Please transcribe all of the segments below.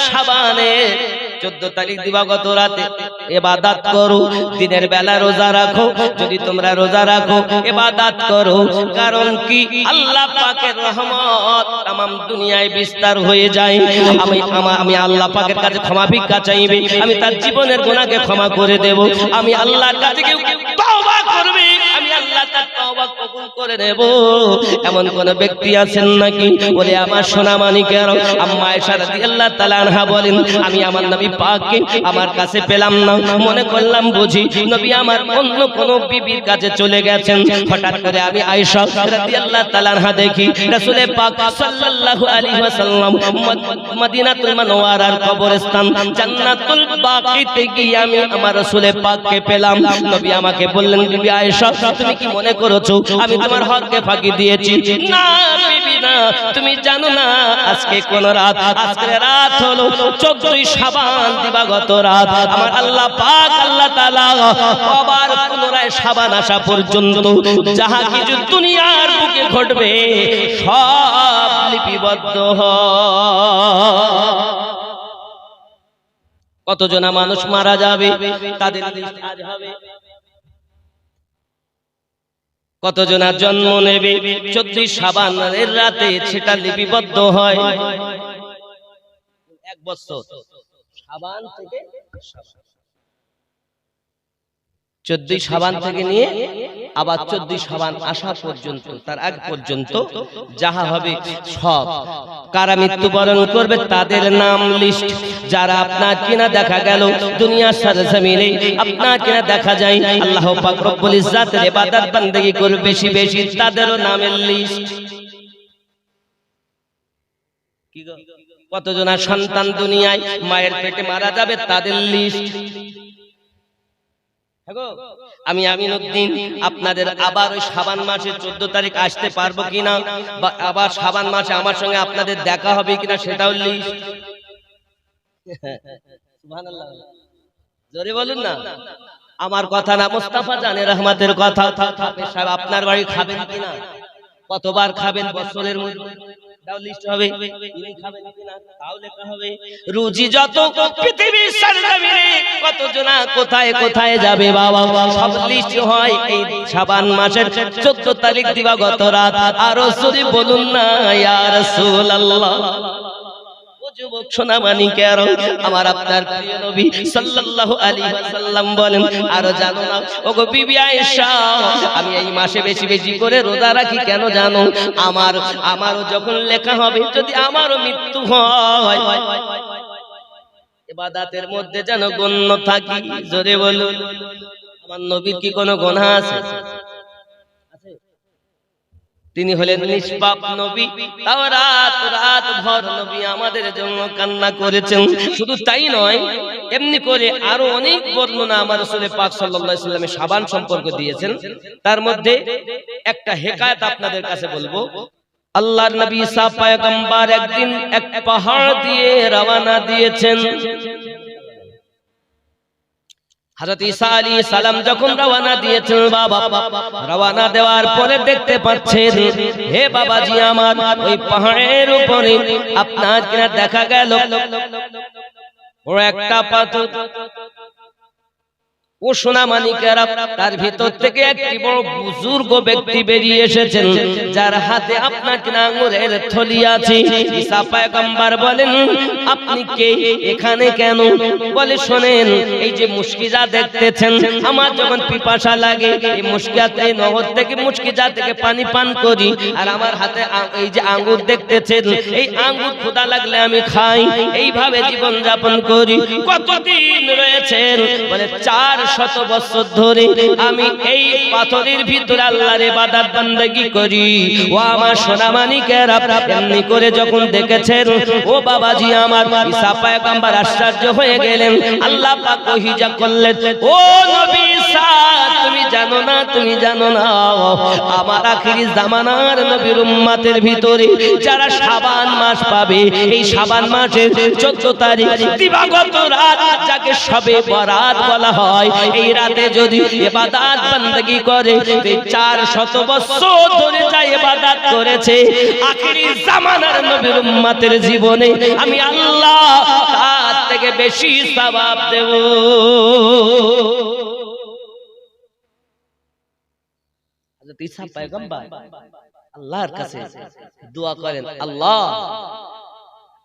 শাবানে 14 তারিখ দিবাগত রাতে ইবাদত করো, দিনের বেলা রোজা রাখো। যদি তোমরা রোজা রাখো, ইবাদত করো, কারণ কি আল্লাহ পাকের রহমত तमाम দুনিয়ায় বিস্তার হয়ে যায়। আমি আল্লাহ পাকের কাছে ক্ষমা ভিক্ষা চাইবে, আমি তার জীবনের গুনাহকে ক্ষমা করে দেব। আমি আল্লাহর কাছে কেউ তওবা করবে, আমি আল্লাহ তার তওবা কবুল করে নেব। এমন কোন ব্যক্তি আছেন নাকি? বলে আমার সোনা মানিকের আম্মা আয়েশা রাদিয়াল্লাহু তাআলা আনহা বলেন, আমি আমার নবী পাককে আমার কাছে পেলাম না, মনে করলাম বুঝি নবী আমার অন্য কোন বিবির কাছে চলে গেছেন। হঠাৎ করে আমি আয়েশা রাদিয়াল্লাহু তাআলা আনহা দেখি রাসূল পাক সাল্লাল্লাহু আলাইহি ওয়াসাল্লাম মদিনাতুল মুনাওয়ারার কবরস্থান জান্নাতুল বাকিতে গিয়ে আমি আমার রাসূল পাককে পেলাম। নবী আমাকে বললেন, বিবি আয়েশা তুমি কি মনে করেছো আমি তোমার হককে ফাঁকি দিয়েছি? না বিবি না, তুমি জানো না আজকে কোন রাত? আজকের রাত হলো 14ই শাবান দিবাগত রাত। আমার আল্লাহ পাক আল্লাহ তাআলা আবার পুনরায় শাবান আসা পর্যন্ত যাহা কিছু দুনিয়ার বুকে ঘটবে সব লিপিবদ্ধ হয়। কতজন মানুষ মারা যাবে তাদের লিস্ট আজ হবে। কতজনা জন্ম নেবে 14ই শাবানের রাতে, সেটা লিপিবদ্ধ হয়। 1 বছর শাবান থেকে 14ই শাবান থেকে নিয়ে আবার 14ই শাবান আসা পর্যন্ত, তার আগ পর্যন্ত যাহা হবে সব। কারা মৃত্যুবরণ করবে তাদের নাম লিস্ট। যারা আপনার কিনা দেখা গেল দুনিয়ার সরজমিনে আপনার কিনা দেখা যায় আল্লাহ পাক রব্বুল ইজ্জাতের ইবাদত বান্দেগি করবে বেশি বেশি, তাদেরও নামের লিস্ট। কি গো, কতজনা সন্তান দুনিয়ায় মায়ের পেটে মারা যাবে তাদের লিস্ট। আমি আমিনউদ্দিন আপনাদের আবার ওই শাবান মাসে 14 তারিখ আসতে পারবো কিনা, বা আবার শাবান মাসে আমার সঙ্গে আপনাদের দেখা হবে কিনা সেটাও লিস্ট। সুবহানাল্লাহ, জোরে বলুন না। আমার কথা না, মুস্তাফা জানের রহমতের কথা। সাহেব আপনার বাড়ি খাবেন কিনা, কতবার খাবেন বছরের মধ্যে তাও লিস্ট হবে। ইনি খাবেন কিনা তাও লেখা হবে। রুজি যত পৃথিবীর সরজমিনে কতজনা কোথায় কোথায় যাবে বাবা সব লিস্ট হয় এই শাবান মাসের 14 তারিখ দিবাগত রাত। আর রাসূল বলুন না ইয়া রাসূলুল্লাহ। যুবক সোনা মানিকের আমার আপনার প্রিয় নবী সাল্লাল্লাহু আলাইহি ওয়াসাল্লাম বলেন, আর জানো না ওগো বিবি আয়েশা, আমি এই মাসে বেশি বেশি করে রোজা রাখি কেন জানো? আমারও যখন লেখা হবে যদি আমারও মৃত্যু হয় ইবাদতের মধ্যে যেন গণ্য থাকি। জোরে বলুন, আমার নবীর কি কোনো গুনাহ আছে? তিনি হলেন নিষ্পাপ নবী, তাও রাত রাত ভর নবী আমাদের জন্য কান্না করেছেন। শুধু তাই নয়, এমনি করে আরো অনেক বর্ণনা আমার রাসূল পাক সাল্লাল্লাহু আলাইহি ওয়াসাল্লামের শাবান সম্পর্কে দিয়েছেন। তার মধ্যে একটা হেকায়েত আপনাদের কাছে বলবো। আল্লাহর নবী ঈসা পয়গম্বর একদিন এক পাহাড় দিয়ে রওনা দিয়েছেন। হযরত ঈসা আলাইহিস সালাম যখন রওনা দিয়েছেন, বাবা রওনা দেওয়ার পরে দেখতে পাচ্ছেন, হে বাবাজি আমার, ওই পাহাড়ের উপরে আপনার কিনা দেখা গেল বড় একটা পাথর। ও সোনা মানিকেরা, তার ভিতর থেকে একটি বড় বুজুর্গ ব্যক্তি বেরিয়ে এসেছেন, যার হাতে আপনার কিনা আঙ্গুরের থলি আছে। ঈসা পয়গম্বর বলেন, আপনি কে, এখানে কেন? বলে, শোনেন, এই যে মুশকিজা দেখতেছেন, আমার যখন পিপাসা লাগে এই মুশকিজাতে নহর থেকে মুশকিজা থেকে পানি পান করি, আর আমার হাতে এই যে আঙ্গুর দেখতেছেন, এই আঙ্গুর ক্ষুধা লাগলে আমি খাই, এইভাবে জীবন যাপন করি। কতদিন রয়েছেন? বলে 400 বছর ধরে আমি এই পাথরের ভিতরে আল্লাহর ইবাদত বান্দেগি করি। ও আমার সোনা মানিকেরা, এমনি করে যখন দেখেছেন, ও বাবাজি আমার, ঈসা পয়গম্বর আশ্চর্য হয়ে গেলেন। আল্লাহ পাক ওহিজা করলেন, ও নবী ঈসা, তুমি জানো না, তুমি জানো না, আমার আখিরি জামানার নবীর উম্মতের ভিতরে যারা শাবান মাস পাবে, এই শাবান মাসের 14 তারিখ দিবাগত রাত, যাকে শবে বরাত বলা হয়, এই রাতে যদি ইবাদত বান্দেগি করে 400 বছর ধরে যা ইবাদত করেছে আখিরি জামানার নবীর উম্মতের জীবনে, আমি আল্লাহ থেকে বেশি সওয়াব দেব। হযরত ঈসা পয়গম্বর আল্লাহর কাছে দোয়া করেন, আল্লাহ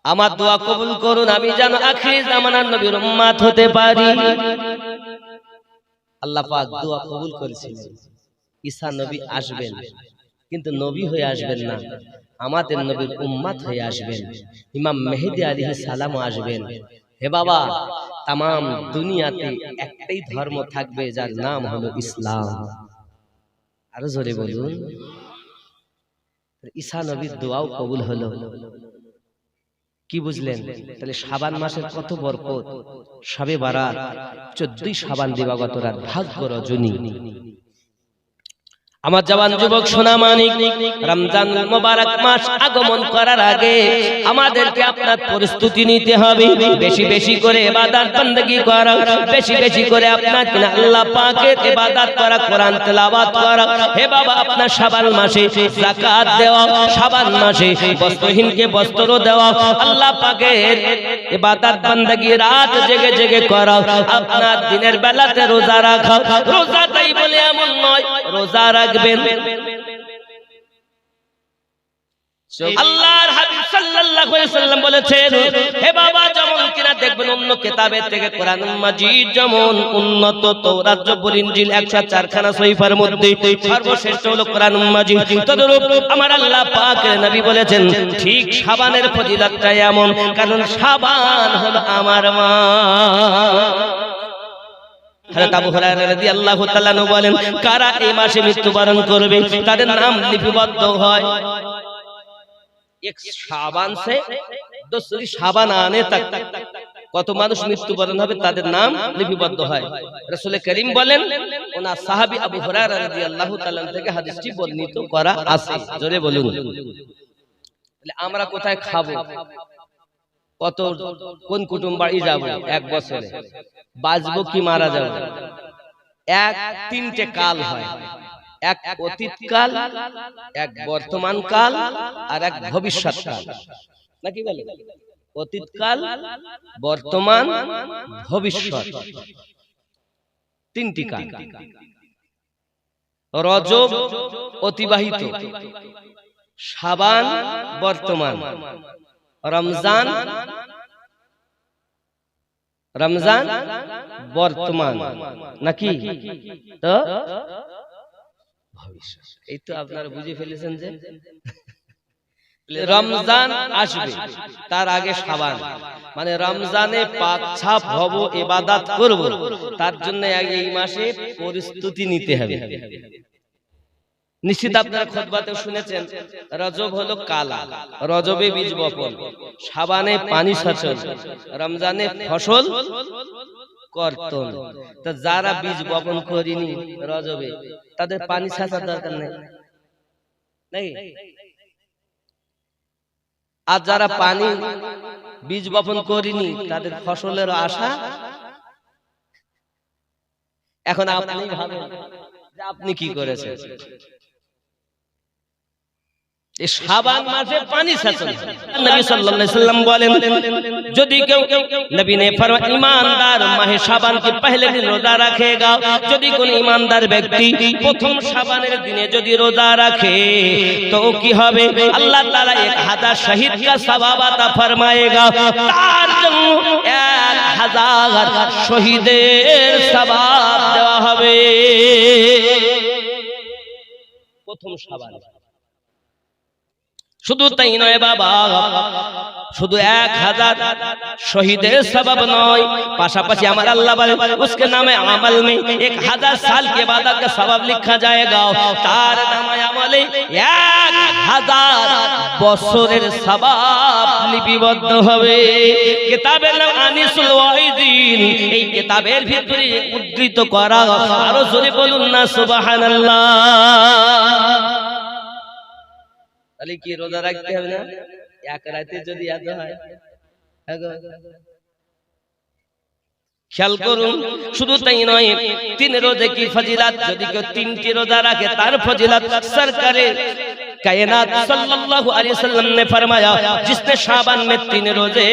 আমার দোয়া কবুল করুন, আমি যেন আখির জামানার নবীর উম্মত হতে পারি। আল্লাহ পাক দোয়া কবুল করেছিলেন। ঈসা নবী আসবেন, কিন্তু নবী হয়ে আসবেন না, আমাদের নবীর উম্মত হয়ে আসবেন। ইমাম মেহেদী আলাইহিস সালাম আসবেন। হে বাবা, তাম দুনিয়াতে একটাই ধর্ম থাকবে যার নাম হলো ইসলাম। আরো জোরে বলুন। ঈসা নবীর দোয়াও কবুল হলো। কি বুঝলেন? তাহলে শাবান মাসের কত বরকত, শবে বারাত, 14ই শাবান দিবাগত রাত, ভাগ্য রজনী। আমার জওয়ান যুবক সোনা মানিক, রমজান মুবারক মাস আগমন করার আগে আমাদেরকে আপনার প্রস্তুতি নিতে হবে। বেশি বেশি করে ইবাদত বندگی করা, বেশি বেশি করে আপনার আল্লাহ পাকের ইবাদত করা, কোরআন তেলাওয়াত করা। হে বাবা, আপনার শাবান মাসে যাকাত দেওয়া, শাবান মাসে বস্ত্রহীনকে বস্ত্র দেওয়া, আল্লাহ পাকের ইবাদত বندگی রাত জেগে জেগে করা, আপনার দিনের বেলাতে রোজা রাখা। রোজা তাই বলে এমন নয়, রোজা রাখবেন। আল্লাহর হাবিব সাল্লাল্লাহু আলাইহি ওয়াসাল্লাম বলেছেন, হে বাবা, যেমন কিনা দেখবেন অন্য কিতাবের থেকে কোরআনুল মাজিদ যেমন উন্নত, তাওরাত জবুর ইনজিল 104 খানা সহিফার মধ্যে সর্বশ্রেষ্ঠ হলো কোরআনুল মাজিদ, তদরূপ আমার আল্লাহ পাকের নবী বলেছেন ঠিক শাবানের ফজিলতটা এমন, কারণ শাবান হলো আমার মা। হযরত আবু হুরায়রা রাদিয়াল্লাহু তাআলা আনহু বলেন, কারা এই মাসে মৃত্যুবরণ করবে তাদের নাম লিপিবদ্ধ হয় এক শাবান সে दूसरी শাবান আনে তক। কত মানুষ মৃত্যুবরণ হবে তাদের নাম লিপিবদ্ধ হয়। রাসূল করিম বলেন, ওনা সাহাবী আবু হুরায়রা রাদিয়াল্লাহু তাআলা থেকে হাদিসটি বর্ণিত করা আছে। জোরে বলুন। তাহলে আমরা কোথায় খাবো, কত কোন কুটুম বাড়ি যাব, এক বছরে বাঁচবো কি মারা যাব? এক তিনটে কাল হয়, এক অতীত কাল, এক বর্তমান কাল, আর এক ভবিষ্যৎ কাল। নাকি বলে? অতীত কাল, বর্তমান, ভবিষ্যৎ, তিনটি কাল। রজব অতিবাহিত, শাবান বর্তমান, রমজান রমজান বর্তমান, নাকি? তো ভবিষ্যৎ। এই তো আপনারা বুঝে ফেলেছেন যে রমজান আসবে, তার আগে শাবান, মানে রমজানে পাক ছাপ হব, ইবাদত করব, তার জন্য এই মাসে প্রস্তুতি নিতে হবে। নিশ্চিত আপনারা খুতবাতে শুনেছেন, রজব হলো কালা, রজবে বীজ বপন, শাবানে পানি সেচন, রমজানে ফসল কর্তন। তো যারা বীজ বপন করেনি রজবে, তাদের পানি সেচার দরকার নেই, নাকি? আর যারা পানি বীজ বপন করেনি তাদের ফসলের আশা। এখন আপনি ভাবেন যে আপনি কি করেছেন। এই শাবান মাসে পানি সেচন। নবী সাল্লাল্লাহু আলাইহি ওয়াসাল্লাম বলেন, যদি কেউ, নবী ने फरमाया, ईमानदार माह शाबान के पहले दिन रोजा रखेगा, যদি কোন ईमानदार ব্যক্তি প্রথম শাবানের দিনে যদি রোজা রাখে তো কি হবে? আল্লাহ তাআলা 1000 শহীদ का সওয়াব আতা ফরমায়েগা, তার জন্য 1000 শহীদের সওয়াব দেওয়া হবে। প্রথম শাবান। শুধু তাই নয় বাবা, শুধু 1000 শহীদের সওয়াব নয়, পাশাপাশি আমার আল্লাহ বলে उसके नामे अमल में 1000 साल के इबादत का सवाब लिखा जाएगा, তার নামে আমলে 1000 বছরের সওয়াব লিপিবদ্ধ হবে। কিতাবের নাম আনিসুল ওয়াইদিন, এই কিতাবের ভিতরে উদ্ধৃত করা। আরো জোরে বলুন না সুবহানাল্লাহ। তাহলে কি রোজা রাখতে হবে না? এক রাতে যদি এত হয়, খেয়াল করুন। শুধু তাই নয়, 3 রোজা কি ফজিলত, যদি কেউ 3টি রোজা রাখে তার ফজিলত সরকারে कायनात सल्लल्लाहु अलैहि वसल्लम ने फरमाया, जिसने शाबान में 3 रोजे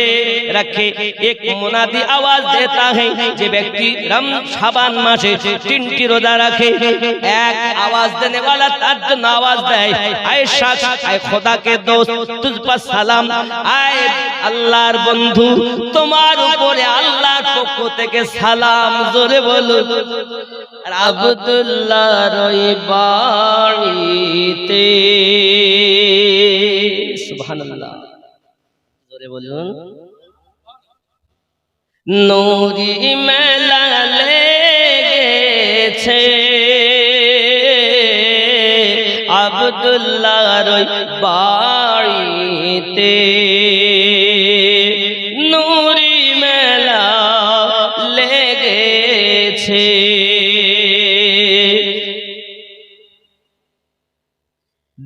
रखे, एक मुनादी आवाज देता है, जो व्यक्ति शाबान मासे 3टी रोजा रखे, एक आवाज देने वाला तार जন্য आवाज দেয়, आए शख्स, आए खुदा के दोस्त, तुझ पर सलाम, आए আল্লাহর বন্ধু, তোমার উপরে আল্লাহর পক্ষ থেকে সালাম। জোরে বলুন। আর আব্দুল্লাহর ওই বাড়িতে, সুবহানাল্লাহ, জোরে বলুন, নূরি মেলা লেগেছে, আব্দুল্লাহর ওই বাড়িতে নূরি মেলা লেগেছে।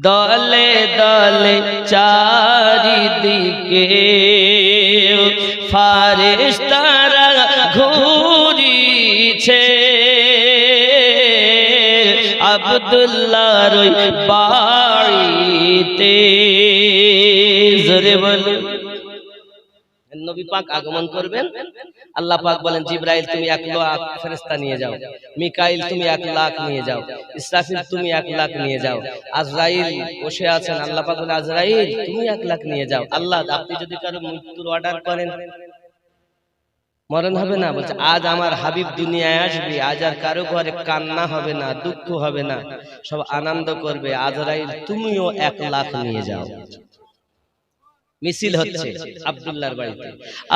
দলে দলে চারিদিকে ফারেশতারা ঘুরিছে, আব্দুল্লাহর ওই বাড়িতে। জোরে বলুন। নবী পাক আগমন করবেন, আল্লাহ পাক বলেন, জিবরাইল তুমি 1 লাখ ফেরেশতা নিয়ে যাও, মিকাইল তুমি 1 লাখ নিয়ে যাও, ইসরাফিল তুমি 1 লাখ নিয়ে যাও, আজরাইল বসে আছেন, আল্লাহ পাক বলেন, আজরাইল তুমি 1 লাখ নিয়ে যাও। আল্লাহ, আপনি যদি কারো মৃত্যুর অর্ডার করেন, মরণ হবে না? বলছে, আজ আমার হাবিব দুনিয়ায় আসবে, আজ আর কারো ঘরে কান্না হবে না, দুঃখ হবে না, সব আনন্দ করবে। আজরাইল তুমিও 1 লাখ নিয়ে যাও। মিছিল হচ্ছে আব্দুল্লাহর বাড়িতে,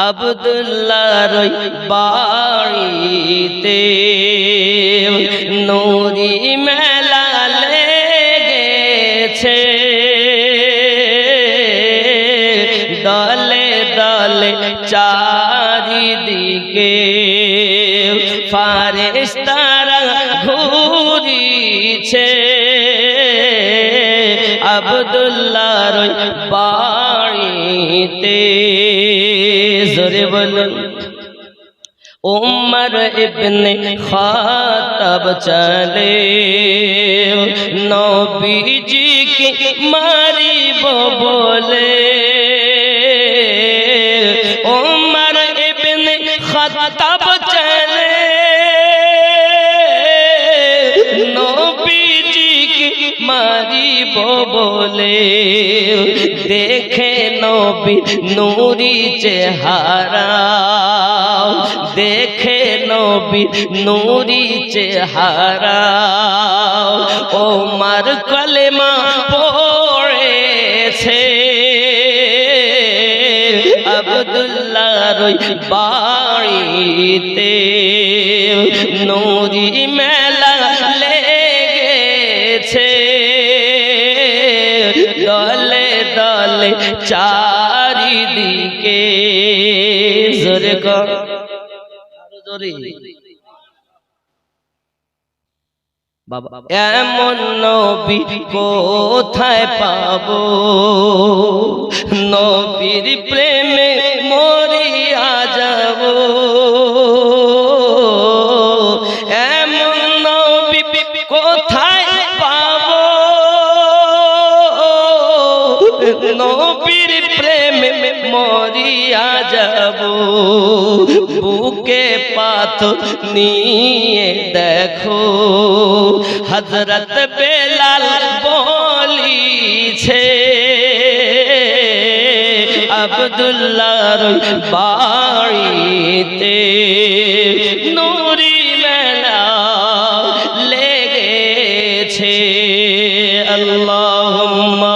আব্দুল্লাহর ওই বাড়িতে নূরি মেলা লেগেছে, দলে দলে চারিদিকে ফারেশতারা ঘুরিছে, আব্দুল্লাহর ওই বাড়িতে। জোরে বলুন। উমর ইবনে খাত্তাব চলে নবীজিকে মারিব বলে, উমর ইবনে খাত্তাব চলে নবীজিকে মারিব বলে, দেখে নবী নূরি চেহারা, দেখে নবী নূরি চেহারা, ওমর কলেমা পড়েছে, আব্দুল্লাহর ওই বাড়িতে নূরি মেলা লেগেছে, দলে দলে চারিদিকে। জোরে কর, আরো জোরে। বাবা, এমন নবী কোথায় পাবো, নবীর প্রেমে মরিয়া যাব, এমন নবী কোথায় পাবো, নবীর প্রেমে মরিয়া যাব, বুকে পাথর নিয়ে দেখো, হযরত বেলাল বলিছে, আব্দুল্লাহর বাড়িতে নূরি মেলা লেগেছে। আল্লাহুম্মা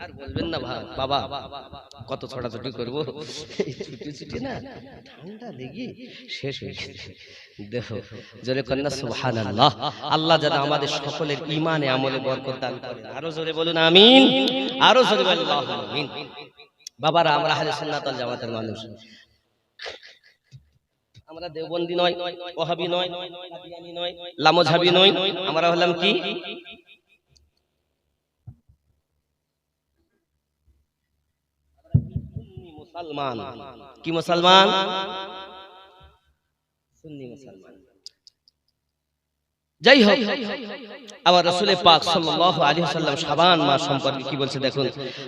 আর বলবেন না বাবা, কত ছোটাছুটি করবো, ছুটি ছুটি না, ঠান্ডা লেগে শেষ হয়ে গেছে। দেখো, জোরে কন্যা সুবহানাল্লাহ। আল্লাহ যেন আমাদের সকলের ঈমানে আমলে বরকত দান করেন। আরো জোরে বলুন আমিন, আরো জোরে বলুন আমিন। বাবারা, আমরা আহলে সুন্নাত ওয়াল জামাতের মানুষ, আমরা দেওবন্দি নয়, ওহাবি নয়, কাদিয়ানী নয়, লামোঝাবি নয়, আমরা হলাম কি মুসলমান। কি মুসলমান? সুন্নি মুসলমান। যাই হোক, আবার রাসূল পাক সাল্লাল্লাহু আলাইহি ওয়াসাল্লাম শাবান মাস সম্পর্কে কি বলছে দেখুন।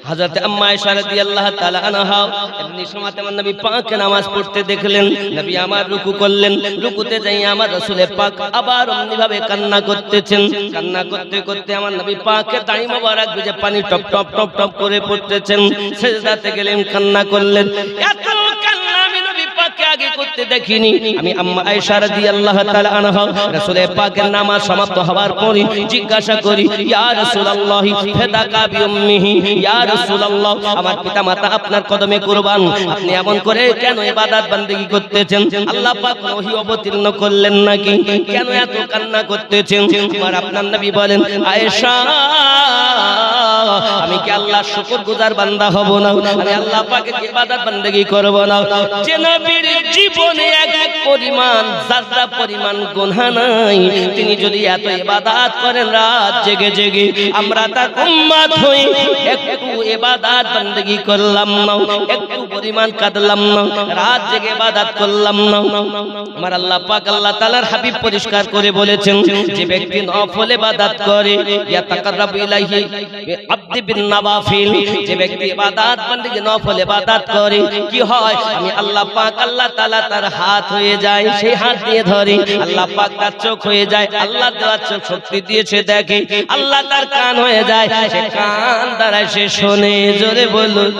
হযরত আম্মা আয়েশা রাদিয়াল্লাহু তাআলা আনহা এমনি সময়তে আমার নবী পাককে নামাজ পড়তে দেখলেন। নবী আমার রুকু করলেন, রুকুতে যাই আমার রাসূল পাক আবার অমনি ভাবে কান্না করতেছেন। কান্না করতে করতে আমার নবী পাকের দাড়ি মোবারক ভিজে পানি টপ টপ টপ টপ করে পড়তেছেন। সিজদাতে গেলেন, কান্না করলেন। এত কান্না আমি নবী পাককে আগে করতে দেখিনি। আমি আম্মা আয়েশা রাদিয়াল্লাহু তাআলা আনহা রাসূল পাকের নামাজ সমাপ্ত হওয়ার পরে জিজ্ঞাসা করি, ইয়া রাসূলুল্লাহ ফাদাকা বিউম্মিহি, ইয়া রাসূলুল্লাহ আমার পিতামাতা আপনার কদমে কুরবান, আপনি এমন করে কেন ইবাদত বান্দেগী করতেছেন? আল্লাহ পাক ওহী অবতীর্ণ করলেন নাকি? কেন এত কান্না করতেছেন? আমার আপনার নবী বলেন, আয়েশা আমি কি আল্লাহর শুকরগুজার বান্দা হব না? আমি আল্লাহ পাকের ইবাদত বান্দেগী করব না? যে নবীর জীবনে এক পরিমাণ যারা পরিমাণ গুনাহ নাই, তিনি যদি এত ইবাদত করেন রাত জেগে জেগে, আমরা তার উম্মত হই একটু ইবাদত বান্দেগী করলাম না, একটু পরিমাণ কাঁদলাম না, রাত জেগে ইবাদত করলাম না। আমার আল্লাহ পাক আল্লাহ তাআলার হাবিব পরিষ্কার করে বলেছেন, যে ব্যক্তি নফল ইবাদত করে ইয়াতাকাররাবু ইলাইহি আব্দি বিন নওয়াফিল, যে ব্যক্তি ইবাদত বান্দেগী নফল ইবাদত করে কি হয়, আমি আল্লাহ পাক আল্লাহ তাআলা তার হাত হয়ে যায়, সেই হাত দিয়ে ধরে, আল্লাহ পাক তার চোখ হয়ে যায়, আল্লাহ দেওয়ার চোখ শক্তি দিয়েছে দেখে, আল্লাহ তার কান হয়ে যায়, সে কান দ্বারা সে শোনে। জোরে বলুন।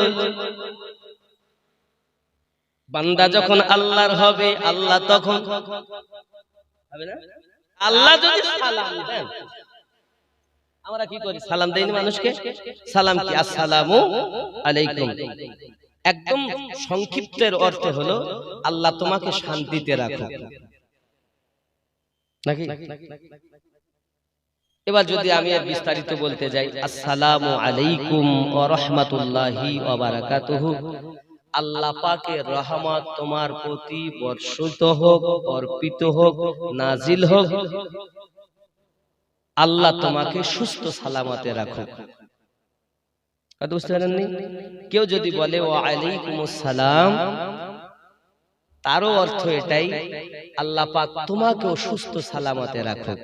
বান্দা যখন আল্লাহর হবে, আল্লাহ তখন হবে না? আল্লাহ যদি সালাম দেন, আমরা কি করি? সালাম দেইনি মানুষকে? সালাম কি? আসসালামু আলাইকুম। একদম সংক্ষিপ্তের অর্থ হলো আল্লাহ তোমাকে শান্তিতে রাখো, নাকি? এবার যদি আমি আর বিস্তারিত বলতে যাই, আসসালামু আলাইকুম ওয়া রাহমাতুল্লাহি ওয়া বারাকাতুহু, আল্লাহ পাকের রহমত তোমার প্রতি বর্ষিত হোক, অর্পিত হোক, নাজিল হোক, আল্লাহ তোমাকে সুস্থ সালামতে রাখুক। কথা বুঝতে পারেননি? কেউ যদি বলে ওয়া আলাইকুমুস সালাম, তারও অর্থ এটাই, আল্লাহ পাক তোমাকেও সুস্থ সালামতে রাখুক,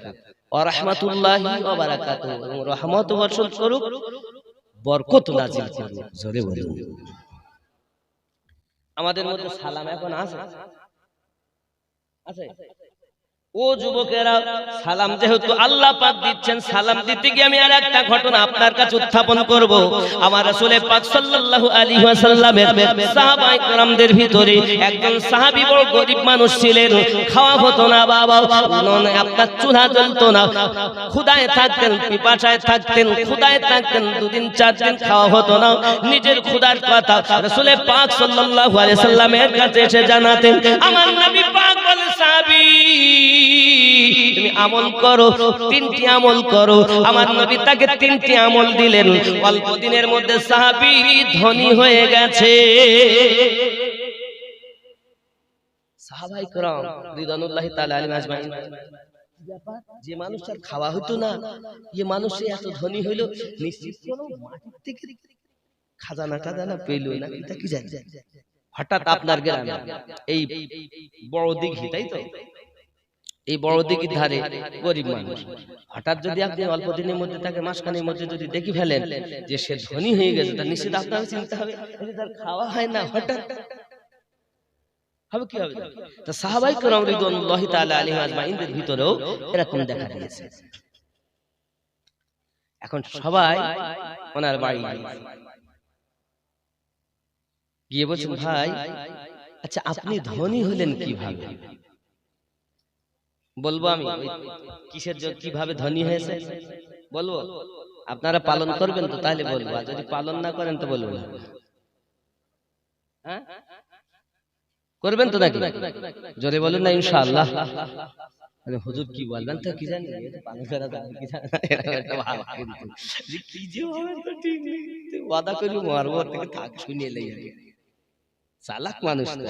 ওয়া রাহমাতুল্লাহি ওয়া বারাকাতুহু, এবং রহমত বর্ষণ করুক, বরকত নাজিল করুক। জোরে বলুন। আমাদের মধ্যে সালাম এখন আছে? আছে? ও যুবকেরা, সালাম যেহেতু আল্লাহ পাক দিচ্ছেন, সালাম দিতে গিয়ে আমি আর একটা ঘটনা আপনার কাছে উত্থাপন করব। আমার রাসূল পাক সাল্লাল্লাহু আলাইহি ওয়াসাল্লামের সাহাবায়ে কেরামদের ভিতরে একজন সাহাবী বড় গরীব মানুষ ছিলেন, খাওয়া হতো না বাবা, আপনার চুলা জ্বলতো না, ক্ষুধায় থাকতেন, পিপাসায় থাকতেন, ক্ষুধায় থাকতেন, দুদিন চার দিন খাওয়া হতো না। নিজের ক্ষুধার কথা রাসূল পাক সাল্লাল্লাহু আলাইহি ওয়াসাল্লামের কাছে এসে জানাতেন। আমার নবী পাক বলেন, সাহাবী তুমি আমল করো, তিনটি আমল করো। আমার নবী তাকে তিনটি আমল দিলেন। অল্প দিনের মধ্যে সাহাবী ধনী হয়ে গেছে। সাহাবায়ে কেরাম রিদওয়ানুল্লাহি তাআলা আলাইহিম আজমাইন, যে মানুষটার খাওয়া হতো না, এই মানুষ এত ধনী হইল, নিশ্চিত কোনো মাটির থেকে খাজানা টাজানা পেল না, এটা কি জানি। হঠাৎ আপনার গ্রামে এই বড় দিঘি, তাই তো, এই বড় দিঘির ধারে গরিব মানুষ, হঠাৎ যদি আপনি অল্প দিনের মধ্যে তাকে মাসখানেক মধ্যে যদি দেখি ফেলেন যে সে ধনী হয়ে গেছে, তার নিশ্চিত আপনাকে চিন্তা হবে, তার খাওয়া হয় না, হঠাৎ হবে কি হবে। তো সাহাবায়ে কেরাম রিদওয়ানুল্লাহি তাআলা আলাইহিম আজমাইনদের ভিতরেও এরকম দেখা দিয়েছে। এখন সবাই ওনার বাড়ি গিয়ে বলছেন, ভাই আচ্ছা আপনি ধনী হলেন কিভাবে? বলবো আমি কিসের জন্য, কিভাবে ধনী হয়েছে বলবো? আপনারা পালন করবেন তো, তাহলে বলবো, আর যদি পালন না করেন তো বলবো না। হ্যাঁ করবেন তো নাকি? জোরে বলুন না ইনশাআল্লাহ। আরে হুজুর কি বলবেন তো কি জানি, এটা পালন করা যাবে কি জানি, এটা ভালো কিন্তু যে কি যে হবে তো ঠিক নেই, ওয়াদা করি মারবো থেকে থাক শুনিয়ে লই। চালাক মানুষ তো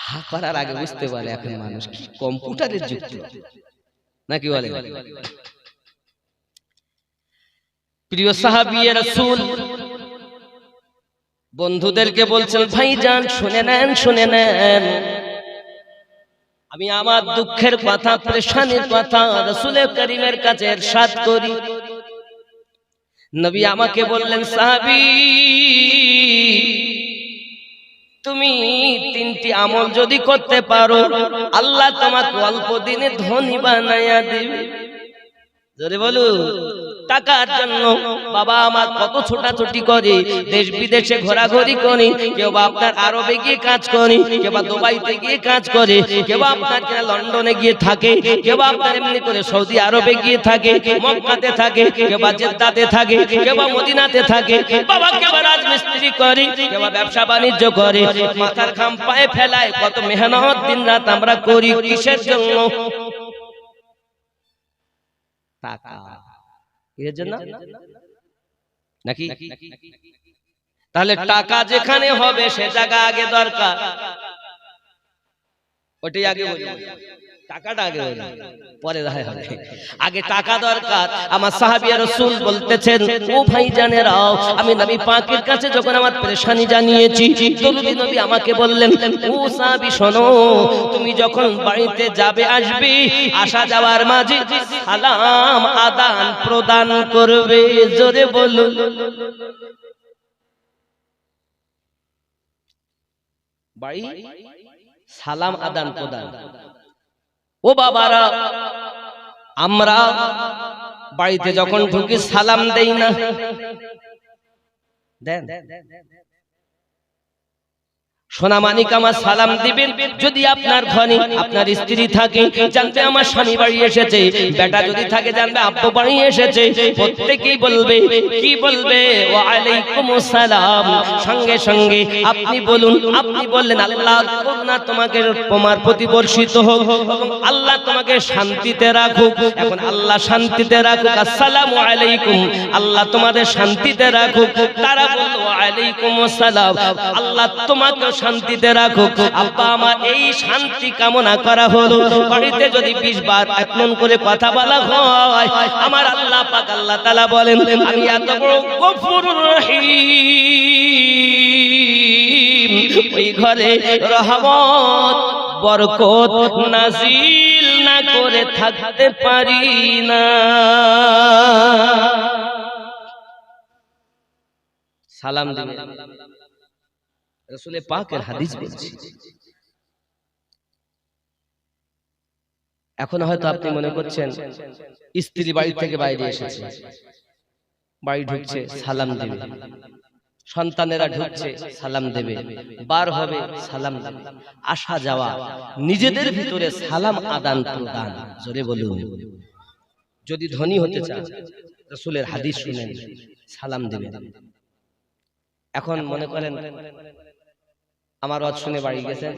হা করার আগে বুঝতে পারে এখন মানুষ কি কম্পিউটারের যুগ নাকি বলে। প্রিয় সাহাবী রাসূল বন্ধুদেরকে বলছেন, ভাইজান শুনে নেন, শুনে নেন, আমি আমার দুঃখের কথা, পেরেশানির কথা রাসূলের কারীমের কাছে ইরশাদ করি। নবী আমাকে বললেন, সাহাবী তুমি তিনটি আমল যদি করতে পারো, আল্লাহ তোমাকে অল্প দিনে ধনী বানায়া দিবে। জোরে বলো। টাকার জন্য বাবা আমার কত ছোটাছুটি করে, দেশ বিদেশে ঘোরাঘুরি করি, কেউ বা আপনার আরবে গিয়ে কাজ করি, কেউ বা দুবাইতে গিয়ে কাজ করে, কেউ বা আপনার লন্ডনে গিয়ে থাকে, কেউ বা আপনার এমনি করে সৌদি আরবে গিয়ে থাকে, মক্কাতে থাকে, কেউ বা জেদ্দাতে থাকে, কেউ বা মদিনাতে থাকে, বাবা কেউ বা রাজমিস্ত্রি করে, কেউ বা ব্যবসা বাণিজ্য করে, মাথার ঘাম পায়ে ফেলায়, কত মেহনত দিন রাত আমরা করি কিসের জন্য? টাকা। এর জন্য নাকি? তাহলে টাকা যেখানে হবে সে জায়গা আগে দরকার, ওটাই আগে বলি, টাকাটা আগে বলি, পরে দেখা হবে, আগে টাকা দরকার। আমার সাহাবী রাসূল বলতেছেন, ও ভাইজানেরাও, আমি নবী পাকের কাছে যখন আমার পেরেশানি জানিয়েছি, দরুদি নবী আমাকে বললেন, ও সাহাবী শোনো, তুমি যখন বাড়িতে যাবে আসবে, আসা যাওয়ার মাঝে সালাম আদান প্রদান করবে। জোরে বলুন। বাড়ি সালাম আদান প্রদান। ও বাবারা, আমরা বাড়িতে যখন ঢুকি সালাম দেই না, দেন? সোনামানিক আমার সালাম দিবেন। যদি আপনার ঘরে আপনার স্ত্রী থাকে, জানবে আমার স্বামী বাড়ি এসেছে, বেটা যদি থাকে জানবে আব্বু বাড়ি এসেছে, প্রত্যেকেই বলবে, কি বলবে? ওয়া আলাইকুমুস সালাম। সঙ্গে সঙ্গে আপনি বলুন, আপনি বললেন, আল্লাহ করুণা তোমাকে তোমার প্রতি বর্ষিত হোক এবং আল্লাহ তোমাকে শান্তিতে রাখুক। এখন আল্লাহ শান্তিতে রাখুক, আসসালামু আলাইকুম, আল্লাহ তোমাদের শান্তিতে রাখুক। তারা বলল, ওয়া আলাইকুমুস সালাম, আল্লাহ তোমাকে শান্তিতে রাখুক। আব্বা আমার এই শান্তি কামনা করা হলো। বাড়িতে যদি 20 বার একমন করে কথা বলা হয়, আমার আল্লাহ পাক আল্লাহ তাআলা বলেন, আমি এত বড় গফুরুর রহিম, ওই ঘরে রহমত বরকত নাজিল না করে থাকতে পারি না। সালাম দিবে রাসূলের পাকের হাদিস বলছি। এখন হয়তো আপনি মনে করছেন স্ত্রী বাড়ি থেকে বাইরে এসেছে, বাড়ি ঢুকছে সালাম দেবে, সন্তানেরা ঢুকছে সালাম দেবে, বার হবে সালাম দেবে, আসা যাওয়া, নিজেদের ভিতরে সালাম আদান প্রদান। জোরে বলুন। যদি ধনী হতে চান রাসূলের হাদিস শুনেন, সালাম দেবেন। এখন মনে করেন আমার ওয়াজ শুনে বাড়ি গেছেন,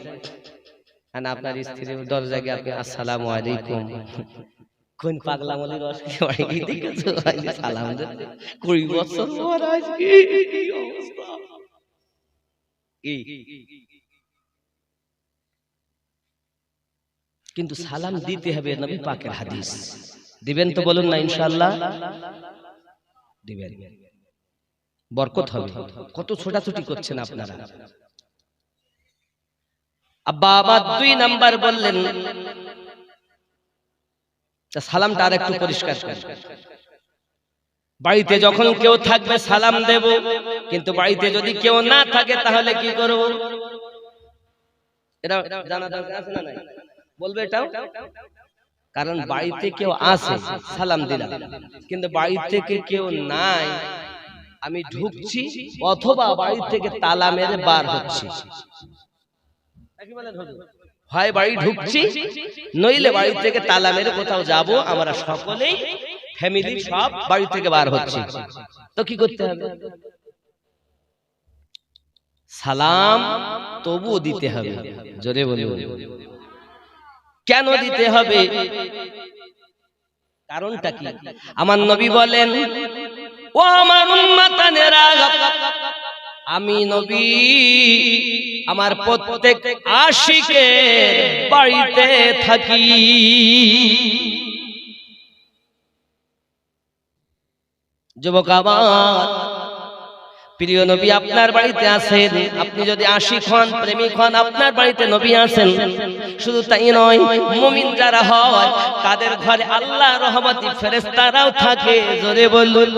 আর আপনার স্ত্রীর দরজায় গিয়ে আপনি আসসালামু আলাইকুম, কোন পাগলা মলির রসকে বাড়ি গিয়ে দেখেছো সালাম দেন, 20 বছর পর আজকে কি অবস্থা। কিন্তু সালাম দিতে হবে, নবী পাকের হাদিস। দিবেন তো বলুন না ইনশাআল্লাহ? দিবেন, বরকত হবে। কত ছোটাছুটি করছেন আপনারা। আব্বা আবার 2 নাম্বার বললেন, সালামটা আর একটু পরিষ্কার করেন। বাড়িতে যখন কেউ থাকবে সালাম দেব, কিন্তু বাড়িতে যদি কেউ না থাকে তাহলে কি করব? এটা জানা দরকার আছে না নাই? বলবে এটাও। কারণ বাড়িতে কেউ আছে সালাম দিলাম, কিন্তু বাড়ি থেকে কেউ নাই, আমি ঢুকছি অথবা বাড়ি থেকে তালা মেরে বার হচ্ছি, হয় বাড়ি ঢুকছি নইলে বাড়ি থেকে তালা মেরে কোথাও যাব, আমরা সকলেই ফ্যামিলি সব বাড়ি থেকে বার হচ্ছি, তো কি করতে হবে? সালাম তবুও দিতে হবে। জোরে বলুন। কেন দিতে হবে? কারণটা কি? আমার নবী বলেন, ও আমার উম্মতানেরা, আমি নবী আমার প্রত্যেক আশিকের বাড়িতে থাকি। যুবক আমার, প্রিয় নবী আপনার বাড়িতে আছেন। আপনি যদি আশিক হন, প্রেমিক হন, আপনার বাড়িতে নবী আছেন। শুধু তাই নয়, মুমিন যারা হয় তাদের ঘরে আল্লাহর রহমতি ফেরেশতারাও থাকে। জোরে বলুন।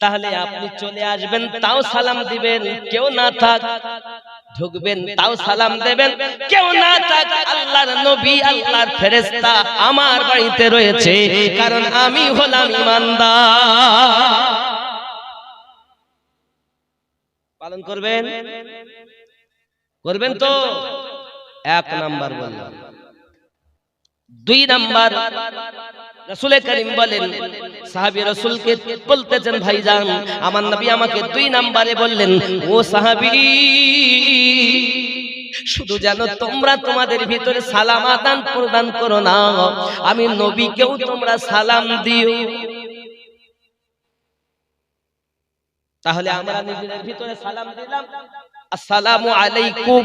তাহলে আপনি চলে আসবেন, তাও সালাম দিবেন, কেউ না থাক ঢুকবেন, তাও সালাম দেবেন, কেউ না থাক আল্লাহর নবী আল্লাহর ফেরেশতা আমার বাড়িতে রয়েছে, কারণ আমি হলাম ঈমানদার। পালন করবেন? করবেন তো? এক নাম্বার বললাম। দুই নাম্বার, রাসূল করিম বলেন, সাহাবী রাসূলকে বলতেছেন, ভাইজান আমার নবী আমাকে দুই নাম্বারে বললেন, ও সাহাবী, শুধু যেন তোমরা তোমাদের ভিতরে সালাম আদান প্রদান করো না, আমি নবীকেও তোমরা সালাম দিও। তাহলে আমরা নিজেদের ভিতরে সালাম দিলাম, আসসালামু আলাইকুম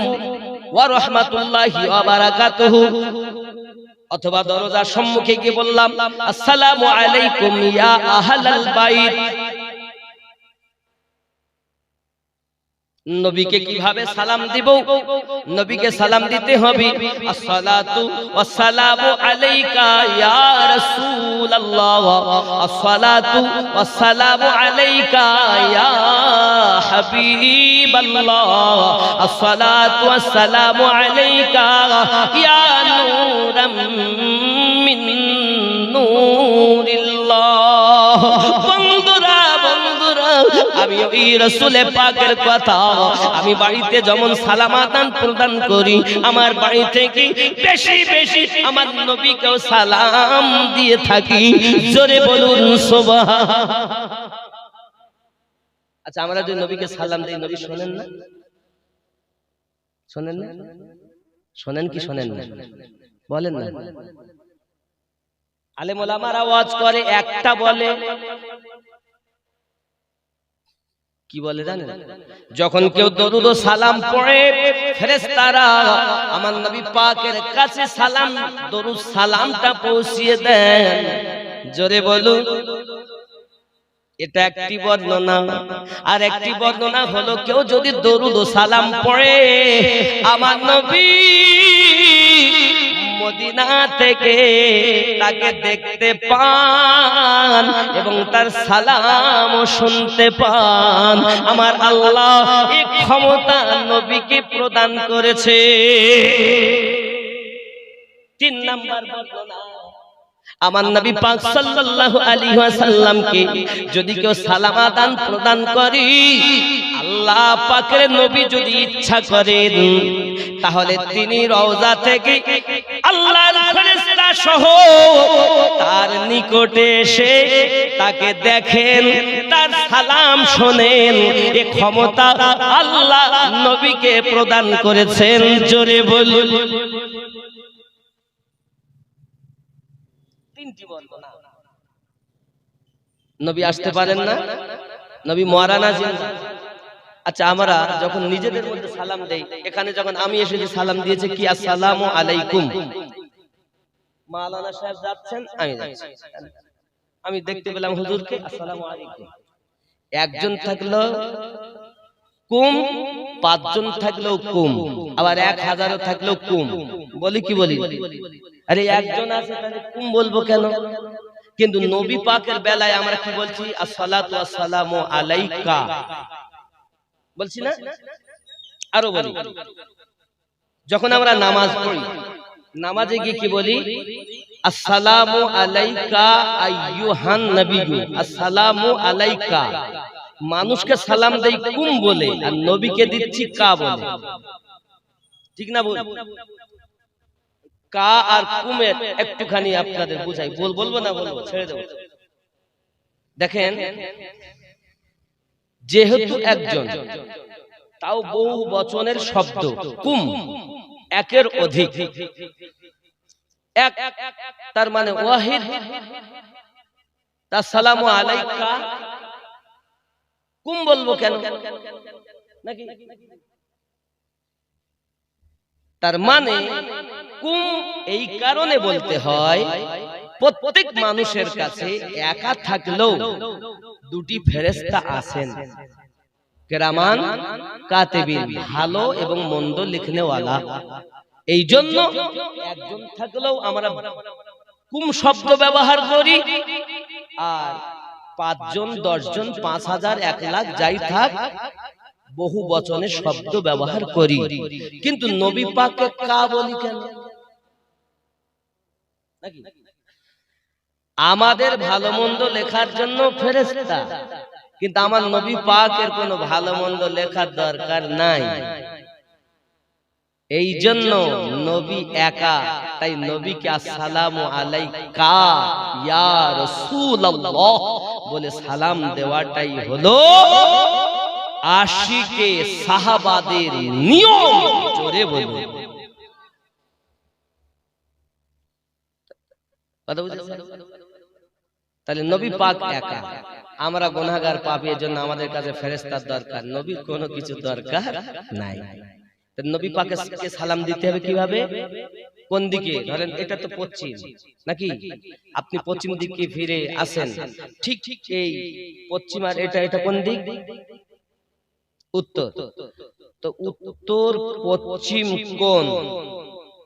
ওয়া রাহমাতুল্লাহি ওয়া বারাকাতুহু, অথবা দরজার সম্মুখে গিয়ে বললাম, আসসালামু আলাইকুম ইয়া আহলাল বাইত। নবীকে কিভাবে সালাম দিব? নবীকে সালাম দিতে হবে, আসসালাতু ওয়াসসালামু আলাইকা ইয়া রাসূলুল্লাহ, আসসালাতু ওয়াসসালামু আলাইকা ইয়া হাবিবাল্লাহ, আসসালাতু ওয়াসসালামু আলাইকা ইয়া নূরাম মিন নূরিল্লাহ। বন্ধুরা, আমি ওই রাসূল পাকের কথা, আমি বাড়িতে যেমন সালাম আদান প্রদান করি, আমার বাড়ি থেকে বেশি বেশি আমার নবীকেও সালাম দিয়ে থাকি। জোরে বলুন সুবহান। আচ্ছা, আমরা যদি নবীকে সালাম দেই, নবী শোনেন না? শোনেন না? শোনেন কি শোনেন না? বলেন না। আলেম ওলামারা ওয়াজ করে, একটা বলে, কি বলে জানেন? যখন কেউ দরুদ ও সালাম পড়ে, ফেরেশতারা আমার নবী পাকের কাছে সালাম দরুদ সালামটা পৌঁছিয়ে দেন। জোরে বলুন। এটা একটি বর্ণনা। আর একটি বর্ণনা হলো, কেউ যদি দরুদ ও সালাম পড়ে, আমার নবী মদিনা থেকে তাকে দেখতে পান এবং তার সালামও শুনতে পান। আমার আল্লাহ এই ক্ষমতা নবীকে প্রদান করেছে। তিন নাম্বার বর্ণনা, আমার নবী পাক সাল্লাল্লাহু আলাইহি ওয়াসাল্লামকে যদি কেউ সালাম আদান প্রদান করে, আল্লাহ পাকের নবী যদি ইচ্ছা করেন, তাহলে তিনি রওজা থেকে আল্লাহর ফেরেশতা সহ তার নিকটে এসে তাকে দেখেন, তার সালাম শোনেন। এই ক্ষমতা আল্লাহ নবীকে প্রদান করেছেন। জোরে বলুন। তিনটি বর্ণনা। নবী আসতে পারেন না, নবী মারানা জিন্দা। আচ্ছা, আমরা যখন নিজেদের মধ্যে সালাম দেই, এখানে যখন আমি এসেছি সালাম দিয়েছে কি, আসসালামু আলাইকুম। মাওলানা সাহেব যাচ্ছেন, আমি যাচ্ছি, আমি দেখতে পেলাম হুজুরকে, আসসালামু আলাইকুম। একজন থাকলো কুম, পাঁচজন থাকলো কুম, আবার 1000 থাকলো কুম। বলি কি বলি? আরে একজন আছে তাহলে কুম বলবো কেন? কিন্তু নবী পাকের বেলায় আমরা কি বলছি? আসসালাতু ওয়াসসালামু আলাইকা বলছি না? আরো বলি, যখন আমরা নামাজ পড়ি, নামাজে গিয়ে কি বলি? আসসালামু আলাইকা আইয়ুহান নবিয়্যু। আসসালামু আলাইকা। মানুষকে সালাম দেই কুম বলে, আর নবীকে দিচ্ছি কা বলে। ঠিক না বল? কা আর কুমের একটুখানি আপনাদের বুঝাই। বলবো না বলবো? ছেড়ে দেব। দেখেন, যেহেতু একজন, তাও বহু বচনের শব্দ, কুম একের অধিক, এক তার মানে ওয়াহিদ। আসসালামু আলাইকা কুম বলবো কেন? নাকি? তার মানে কুম এই কারণে বলতে হয়, প্রত্যেক মানুষের কাছে একা থাকলেও দুটি ফেরেশতা আছেন, কেরামান কাতিবিন, ভালো এবং মন্দ লিখনেওয়ালা। এই জন্য একজন থাকলেও আমরা কুম শব্দ ব্যবহার করি, আর 5 জন 10 জন 5000 1 লাখ যাই থাক বহু বচনে শব্দ ব্যবহার করি, কিন্তু নবী পাককে কা বলি কেন? আমাদের ভালো মন্দ লেখার জন্য ফেরেশতা, কিন্তু আমার নবী পাকের কোনো ভালো মন্দ লেখার দরকার নাই। এই জন্য নবী একা, তাই নবীকে আসসালামু আলাইকা ইয়া রাসূলুল্লাহ বলে সালাম দেওয়াটাই হলো আশিকে সাহাবাদের নিয়ম। জোরে বলুন, কথা বুঝলেন? তাহলে নবী পাক একা, আমরা গুনাহগার পাপী, এজন্য আমাদের কাছে ফেরেশতার দরকার, নবীর কোনো কিছু দরকার নাই। নবী পাককে সালাম দিতে হবে কিভাবে, কোন দিকে? ধরেন এটা তো পশ্চিম নাকি, আপনি পশ্চিম দিকে ফিরে আসেন, ঠিক এই পশ্চিম, আর এটা কোন দিক? উত্তর। তো উত্তর পশ্চিম কোণ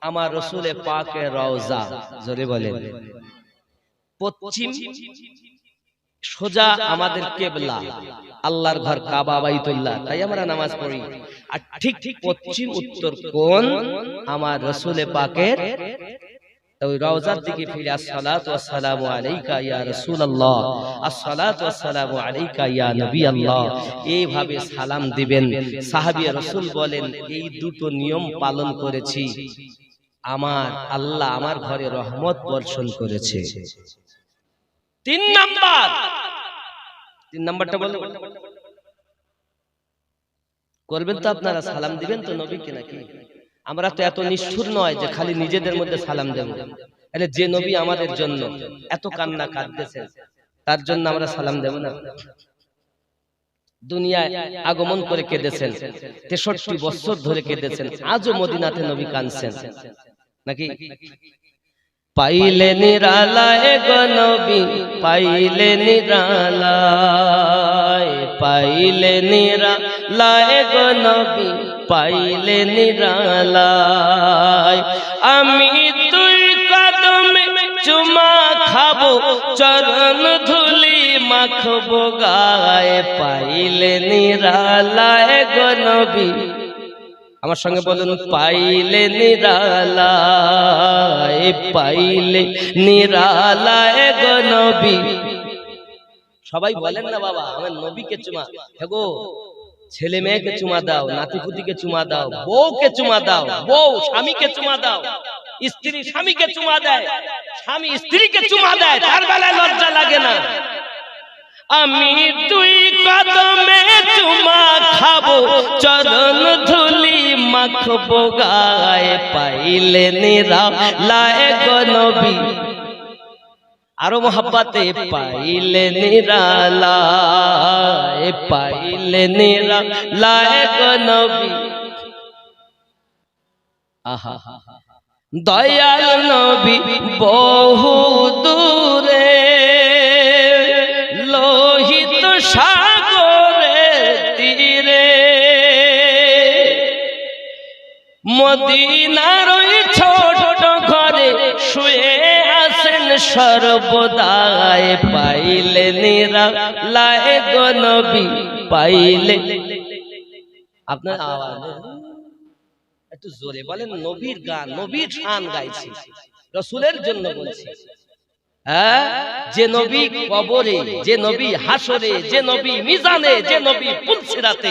আমার রাসূলে পাকের রওজা। জোরে বলেন, পশ্চিম সোজা আমাদের কিবলা, আল্লাহর ঘর কাবা বাইতুল্লাহ, তাই আমরা নামাজ পড়ি। আর ঠিক পশ্চিম উত্তর কোণ আমার রাসূলে পাকের ওই রওজার দিকে ফিরে আসসালাতু ওয়াসসালামু আলাইকা ইয়া রাসূলুল্লাহ, আসসালাতু ওয়াসসালামু আলাইকা ইয়া নবী আল্লাহ, এইভাবে সালাম দিবেন। সাহাবী রাসূল বলেন, এই দুটো নিয়ম পালন করেছি, আমার আল্লাহ আমার ঘরে রহমত বর্ষণ করেছে। 3 নাম্বারটা বলুন, করবেন তো আপনারা, সালাম দিবেন তো নবীকে নাকি? আমরা তো এত নিষ্ঠুর নয় যে খালি নিজেদের মধ্যে সালাম দেব। আরে যে নবী আমাদের জন্য এত কান্না কাঁদতেছেন, তার জন্য আমরা সালাম দেব না? দুনিয়ায় আগমন করে কেঁদেছেন, 63 বছর ধরে কেঁদেছেন, আজও মদিনাতে নবী কাঁদছেন নাকি? পাইলে নিরালায় গো নবী, পাইলে নিরালায়, পাইলে নিরালায় গো নবী, পাইলে নিরালায়, আমি তুই কদমে চুমা খাবো, চরণ ধুলি মাখবো গায়ে, পাইলে নিরালায় গো নবী। আমার সঙ্গে বলুন, পাইলে নিরালায়, পাইলে নিরালায় গো নবী। সবাই বলেন না বাবা আমার নবীকে চুমা, হেগো ছেলে মেয়েকে চুমা দাও, নাতিপুতিকে চুমা দাও, বউকে চুমা দাও, বউ স্বামীকে চুমা দাও, স্ত্রী স্বামীকে চুমা দেয়, স্বামী স্ত্রীকে চুমা দেয়, তার বেলায় লজ্জা লাগে না? আমি তুই কদমে চুমা খাবো, চরণ ধুলি মাখবো গায়ে, পাইলে নিরালায় গো নবী। আরো মোহাব্বতে, পাইলে নিরালায়, পাইলে নিরালায় গো নবী। আহা দয়াল নবী বহু দূরে, লোহিত সাগরের তীরে, মদিনার ওই ছোট ঘরে শুয়ে আছেন সর্বদায়, পাইলে নিরালায় গো নবী, পাইলে। আপনার আওয়াজ একটু জোরে বলেন, নবীর গান, নবীর শান গাইছি, রাসূলের জন্য বলছি। হ্যাঁ, যে নবী কবরে, যে নবী হাসরে, যে নবী মিজানে, যে নবী পুলসিরাতে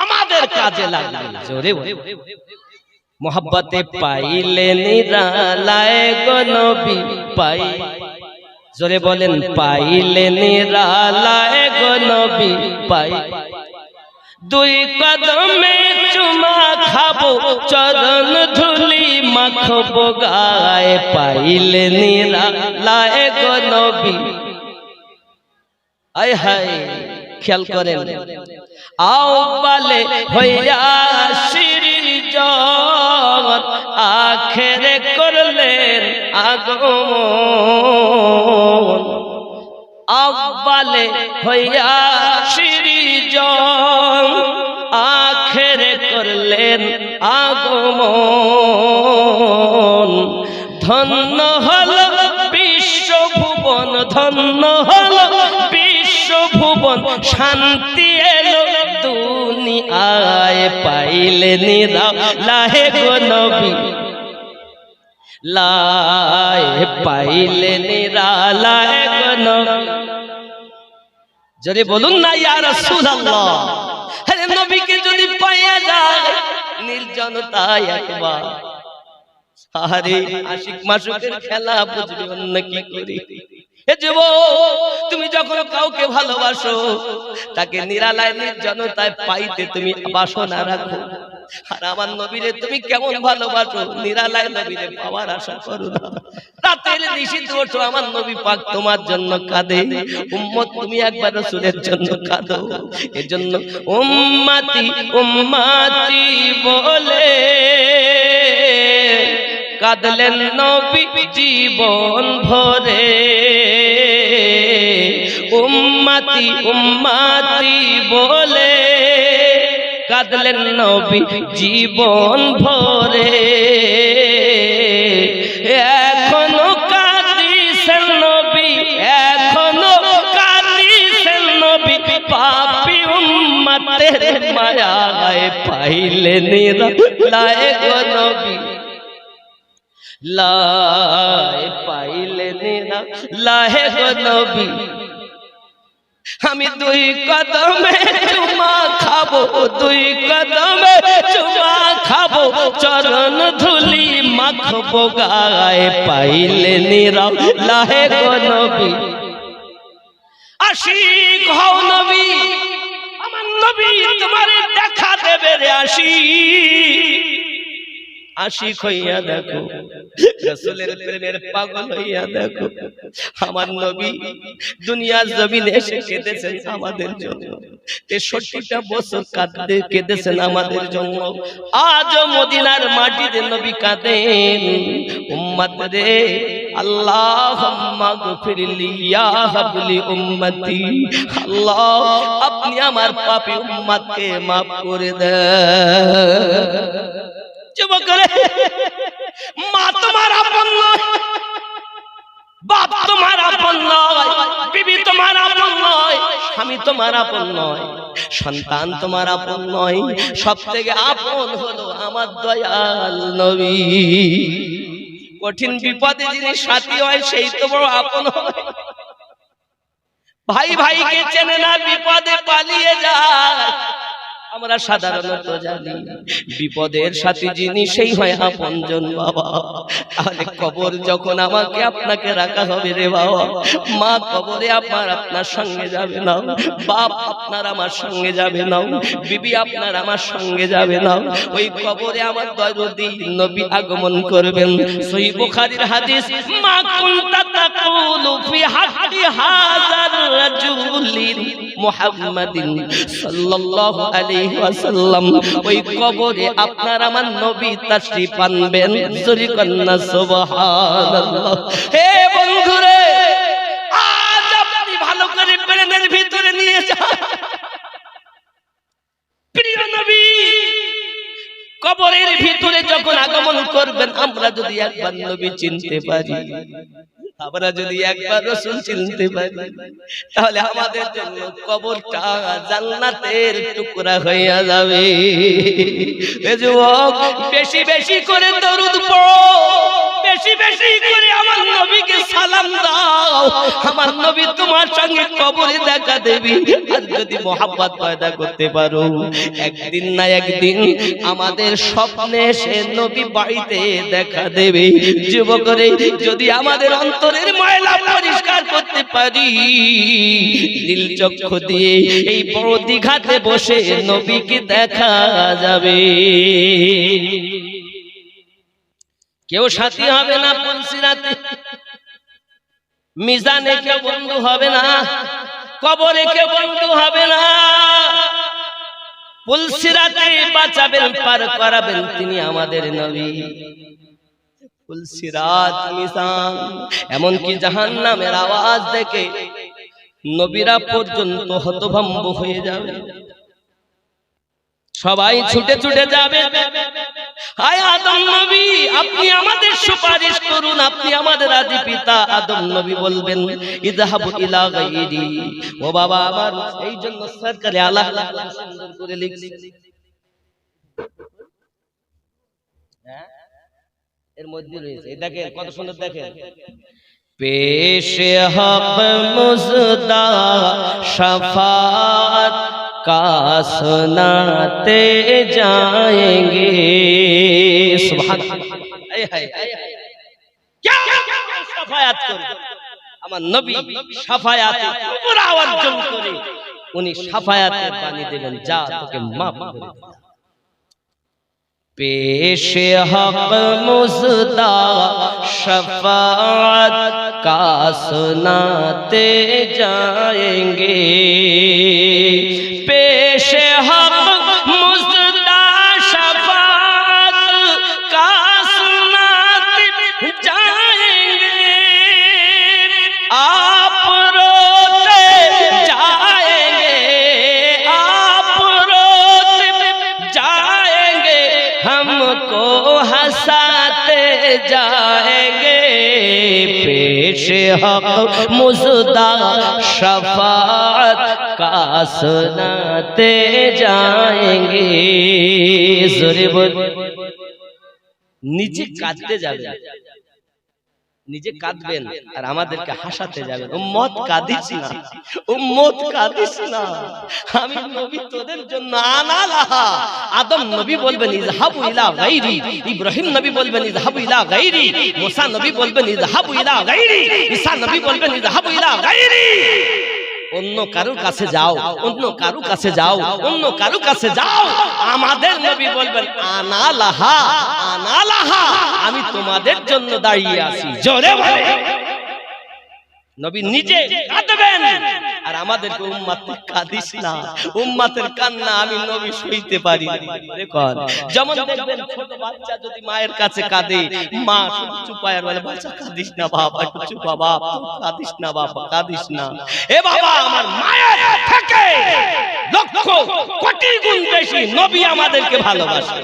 আমাদের কাজে লাগবে। জোরে মোহাব্বতে, পাইলে নিরালায় গো নবী, পাই। জোরে বলেন, পাইলে নিরালায় গো নবী, পাই। দুই কদমে চুমা খাবো, চরণ ধুলি মাখবো গায়ে, পাইলে নিরালায় গো নবী। আয় হায়, খেয়াল করেন, আউয়ালে হইয়া সৃজন আখেরে করলেন আগমন। আউয়ালে হইয়া সৃজন আখেরে করলেন আগমন। ধন্য হল বিশ্বভুবন, ধন্য হল বিশ্বভুবন, শান্তি এলো দুনিয়ায় পাইলে নিরালাহে গো নবী, লায়ে পাইলে নিরালাহে গো নবী। যদি বলুন না ইয়া রাসূলুল্লাহ, আরে নবীকে যদি পাইয়া যায় নির্জনতায় একবার, আরে আশিক মাসুকের খেলা বুঝবে অন্য কি করি। হে যুবক, তুমি যখন কাউকে ভালোবাসো তাকে নিরালায় নির্জনতায় পাইতে তুমি বাসনা রাখো, আর আমার নবীরে তুমি কেমন ভালোবাসো, নিরালায় নবীরে পাওয়ার আশা করো না। রাতের নিশীথে ওঠো, আমার নবী পাক তোমার জন্য কাঁদে। উম্মত তুমি একবার রাসূলের জন্য কাঁদো। এজন্য উম্মতি উম্মতি বলে কাঁদলেন নবী জীবন ভরে। উম্মতি উম্মতি বলে কাঁদলেন নবী জীবন ভরে। এখনো কাঁদিছেন নবী, এখনো কাঁদিছেন নবী, পাপী উম্মতের মায়ায় পাইলে নিরালায় গো নবী, লায়ে পাইলে নিরালাহে গো নবী। আমি দুই কদমে চুমা খাবো, দুই কদমে চুমা খাবো, চরণ ধুলি মাখবো গায়ে পাইলে নিরালাহে গো নবী। আশিক হও নবী, আমার নবী তোমারে দেখা দেবে রে আশিক। আশিক হইয়া দেখো, রাসূলের প্রেমের পাগল হইয়া দেখো। আমার নবী দুনিয়ার জমিনে এসে কেঁদেছেন আমাদের জন্য, ৬৩টা বছর কেঁদেছেন আমাদের জন্য। আজ মদিনার মাটিতে নবী কাঁদেন, উম্মত রে আল্লাহুম্মা গফিরলি ইয়া হাবলি উম্মতি, আল্লাহ আপনি আমার পাপী উম্মতকে maaf করে দেন। যুবকরে, মা তোমার আপন নয়, বাপ তোমার আপন নয়, বিবি তোমার আপন নয়, স্বামী তোমার আপন নয়, সন্তান তোমার আপন নয়, সবথেকে আপন হলো আমার দয়াল নবী। কঠিন বিপদে যিনি সাথী হয় সেই তো বড় আপন হয়। ভাই ভাইকে চেনে না, বিপদে পালিয়ে যায়। আমরা সাধারণত জানি বিপদের সাথী যিনি সেই হয় আপনজন বাবা। তাহলে কবর যখন আমাকে আপনাকে রাখা হবে রে বাবা, মা কবরে আপনার সঙ্গে যাবে না, বাপ আপনার আমার সঙ্গে যাবে না, বিবি আপনার আমার সঙ্গে যাবে না। ওই কবরে আমার দয়ালু নবী আগমন করবেন। সহিহ বুখারীর হাদিস, মা কুনতা তাকুলু ফি হাক্কি হাযার রাজুলিন মুহাম্মাদিন সাল্লাল্লাহু আলাইহি ওয়াসাল্লাম, ওই কবরে আপনার আমার নবী তাশরীফ আনবেন। জোরে কন্না সুবহানাল্লাহ। হে বন্ধুরে, আজ আপনি ভালো করে ব্রেনের ভিতরে নিয়ে যান, প্রিয় নবী কবরের ভিতরে যখন আগমন করবেন, আমরা যদি একবার নবী চিনতে পারি, আমরা যদি একবার রাসূল চিনতে পারি, তাহলে আমাদের জন্য কবরটা জান্নাতের টুকরা হইয়া যাবে। এ যুবক, বেশি বেশি করে দরুদ পড়ো, বেশি বেশি করে আমার নবীকে সালাম দাও। আমার নবী তোমার সঙ্গে কবরে দেখা দেবে। আর যদি মহব্বত পয়দা করতে পারো, একদিন না একদিন আমাদের স্বপ্নে সে নবী বাড়িতে দেখা দেবে। যুবকরে, যদি আমাদের অন্তরের ময়লা পরিষ্কার করতে পারি, দিল চক্ষু দিয়ে এই বড় দীঘাতে বসে নবীকে দেখা যাবে। কেউ সাথী হবে না পুলসিরাতে, মিজানে, কেউ বন্ধু হবে না, কবরে কেউ বন্ধু হবে না। পুলসিরাতে বাঁচাবেন, পার করাবেন, তিনি আমাদের নবী। পুলসিরাত মিশান, এমনকি জাহান্নামের আওয়াজ দেখে নবীরা পর্যন্ত হতভম্ব হয়ে যাবে। সবাই ছুটে ছুটে যাবে, হায় আদম নবী, আপনি আমাদের সুপারিশ করুন, আপনি আমাদের আদি পিতা। আদম নবী বলবেন, ইযহাবু ইলা গায়রি। ও বাবা আমার, এই জন্য সরকারে আল্লাহ সুন্দর করে লিখছে, এর মধ্যে রয়েছে, দেখেন কত সুন্দর, দেখেন, পেশে হক মুজদা শফাত का सुनाते जाएंगे। सुभान क्या शफायत করে আমার নবী, শাফায়াতে কুবরা অর্জন করে উনি শাফায়াতের বাণী দেবেন, যা তোকে maaf করে দিলাম। पेशे हक मुजदा शफाअत का सुनाते जाएंगे। पेशे हक मुजदा शफाअत का सुनाते जाएंगे। आप रोते जाएंगे, आप रोते जाएंगे, हमको हंसाते जाएंगे। पेशे हक मुजदा शफाअत का सुनाते जाएंगे। जोरे बोल, নিচে কাঁদতে যাবে, নিজে কাঁদবেন আর আমাদেরকে হাসাতে যাবেন। উম্মত কাঁদিস না, উম্মত কাঁদিস না, আমি নবী তোদের জন্য আনা লাহা। আদম নবী বলবেন ইযহাবু ইলা গায়রি, ইব্রাহিম নবী বলবেন ইযহাবু ইলা গায়রি, মুসা নবী বলবেন ইযহাবু ইলা গায়রি, ঈসা নবী বলবেন ইযহাবু ইলা গায়রি। অন্য কারোর কাছে যাও, অন্য কারোর কাছে যাও, অন্য কারোর কাছে যাও। আমাদের নবী বলবেন আনা লাহা, আনা লাহা, আমি তোমাদের জন্য দাঁড়িয়ে আছি। জোরে বলে, নবী নিজে কাঁদবেন আর আমাদেরকে উম্মত কাঁদিস না, উম্মতের কান্না আমি নবী সইতে পারি না। দেখুন, যেমন দেখবেন ছোট বাচ্চা যদি মায়ের কাছে কাঁদে, মা চুপায় আর বলে বাচ্চা কাঁদিস না বাবা, একটু চুপা বাপ, কাঁদিস না বাবা, কাঁদিস না। এ বাবা, আমার মায়ের থেকে লক্ষ কোটি গুণ বেশি নবী আমাদেরকে ভালোবাসে।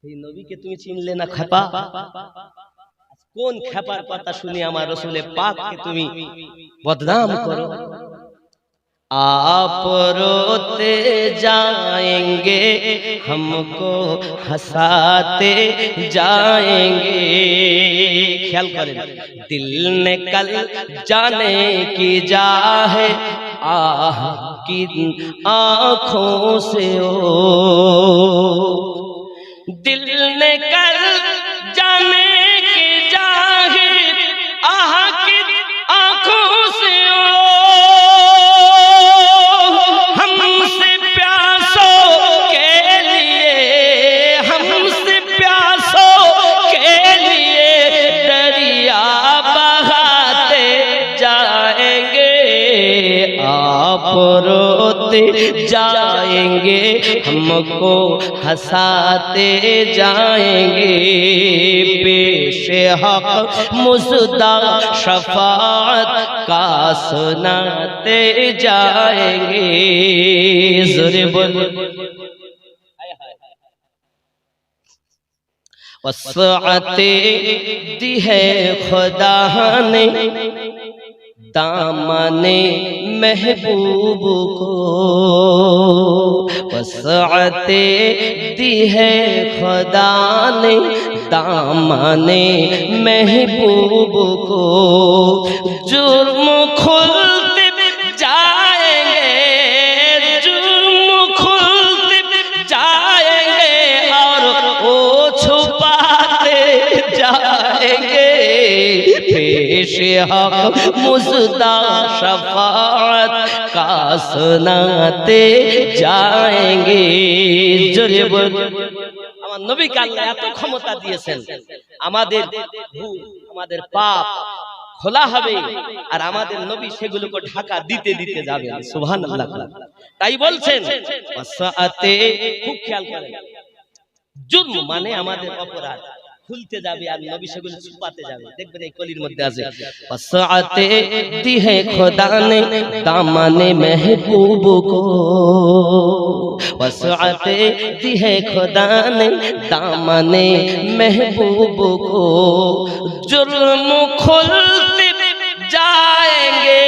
এই নবীকে তুমি চিনলে না খেপা? কোন খেপার কথা শুনি আমার রসুলে পাককে তুমি বদনাম করো? आप रोते जाएंगे, हमको हंसाते जाएंगे। ख्याल करें, दिल निकल जाने की जाहे आह की आँखों से ओ, दिल निकल जाने की जाहे आह की आँखों से ओ, हमसे प्यासों के लिए, हमसे प्यासों के लिए दरिया बहाते जाएंगे। आप रोते जाएंगे, हमको हंसाते जाएंगे। पेशे हक मुजदा शफाअत का सुनाते जाएंगे। जोरे बोल, वसाअते दी है खुदा ने दामने महबूब को, वसाअते दी है खुदा ने दामने महबूब को। जुर्म खुलते जाएंगे, जुर्म खुलते जाएंगे और वो छुपाते जाएंगे। पेशे हक मुजदा शफाअत का सुनाते जाएंगे। जोरे बोल, আমার নবীকে আল্লাহ এত ক্ষমতা দিয়েছেন, আমাদের ভুল, আমাদের পাপ খোলা হবে আর আমাদের নবী সেগুলোকে ঢাকা দিতে দিতে যাবেন। সুবহানাল্লাহ। তাই বলছেন ওয়াসাআতে, খুব খেয়াল করেন, জুরম মানে আমাদের অপরাধ খুলতে যাবে আর নবী সেগুলো ছুপাতে যাবে। দেখবেন এই কলির মধ্যে আছে ওয়াসাআতে दी है खुदा ने दामने महबूब को, वसाअते दी है खुदा ने दामने महबूब को, जुर्म खुलते जाएंगे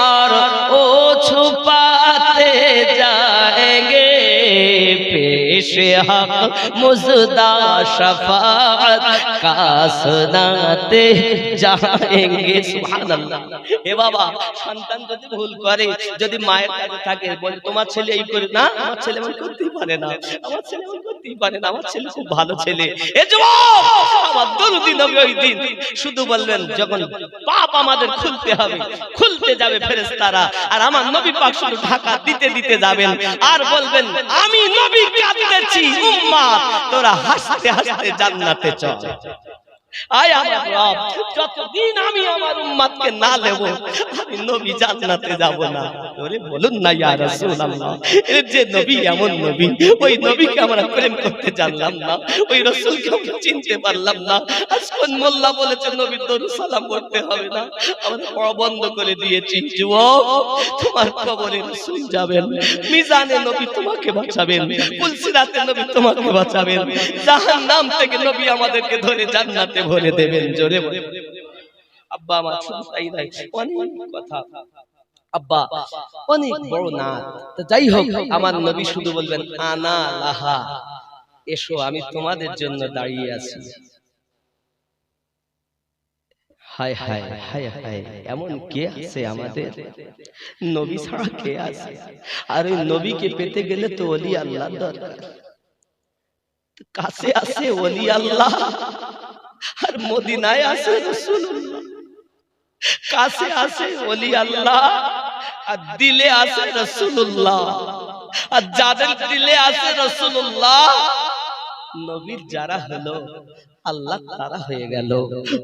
और वो छुपाते जाएंगे, पेश हक मुजदा शफाअत का सुनाते जाएंगे। सुबहानाल्लाह। এ বাবা, সন্তান যদি ভুল করে, যদি মায়ের কাছে থাকে, বলে তোমার ছেলে এই করে না, আমার ছেলে এমন করতেই পারে না, আমার ছেলে এমন করতেই পারে না, আমার ছেলে খুব ভালো ছেলে। এ যুবক, আমার দরুদি নবী ওই দিন শুধু বলবেন যখন পাপ আমাদের খুলতে হবে, খুলতে যাবে ফেরেশতারা, আর আমার নবী পাক শুধু ঢাকা দিতে দিতে যাবেন আর বলবেন আমি নবী কাঁদতেছি, উম্মত তোরা হাসতে হাসতে জান্নাতে চল। আয় আমার রব, যতদিন আমি আমার উম্মতকে না নেব আমি নবী জান্নাতে যাব না। ওরে বলুন না ইয়া রাসূলুল্লাহ, এর যে নবী এমন নবী, ওই নবীকে আমরা প্রেম করতে জানলাম না, ওই রাসূলকে আমরা চিনতে পারলাম না। আজ কোন মোল্লা বলেছে নবীর দরুদ সালাম পড়তে হবে না, আমরা পড়া বন্ধ করে দিয়েছি। যুবক, তোমার কবরে রাসূল যাবেন, মিজানে নবী তোমাকে বাঁচাবেন, পুলসিরাতে নবী তোমাকে বাঁচাবেন, জাহান্নাম থেকে নবী আমাদেরকে ধরে জান্নাতে ভরে দেবেন। জোরে বলে আব্বা আমার শুধু তাই নয়, অনেক কথা আব্বা, অনেক বড় না। তো যাই হোক, আমার নবী শুধু বলবেন আনা লাহা, এসো আমি তোমাদের জন্য দাঁড়িয়ে আছি। হায় হায় হায় হায়, এমন কে আছে আমাদের? নবী ছাড়া কে আছে? আর ওই নবীকে পেতে গেলে তো ওলি আল্লাহ দরকার। কাছে আছে ওলি আল্লাহ, আর মদিনায় আছে রাসূলুল্লাহ। কাছে আছে ওলি আল্লাহ, আর দিলে আছে রাসূলুল্লাহ। আর যাদের দিলে আছে রাসূলুল্লাহ, নবীর যারা হলো আল্লাহ তারা হয়ে গেল।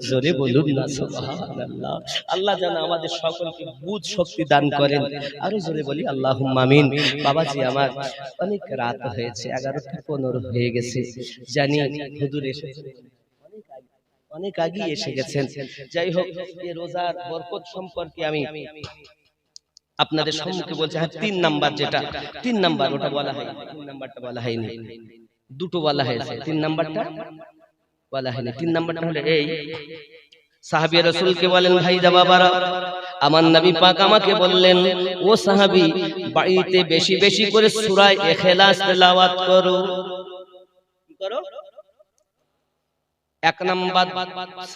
জোরে বলুন না সুবহানাল্লাহ। আল্লাহ যেন আমাদের সকলকে বুঝ শক্তি দান করেন। আরো জোরে বলি আল্লাহুম্মা আমিন। বাবাজি আমার, অনেক রাত হয়েছে, 11:15 হয়ে গেছে। জানি হুজুর এসেছেন অনেক আগে এসে গেছেন। যাই হোক, এই রোজার বরকত সম্পর্কে আমি আপনাদের সম্মুখে বলছি। হ্যাঁ, 3 নাম্বার, যেটা 3 নাম্বার ওটা বলা হয়, 3 নাম্বারটা বলা হয়নি, দুটো বলা হয়েছে, 3 নাম্বারটা বলা হয়নি। 3 নাম্বারটা হলো এই, সাহাবী রাসূলকে বলেন ভাই দা বাবারা, আমার নবী পাক আমাকে বললেন ও সাহাবী, বাড়িতে বেশি বেশি করে সূরা ইখলাস তেলাওয়াত করো। কি করো? 1 নাম্বার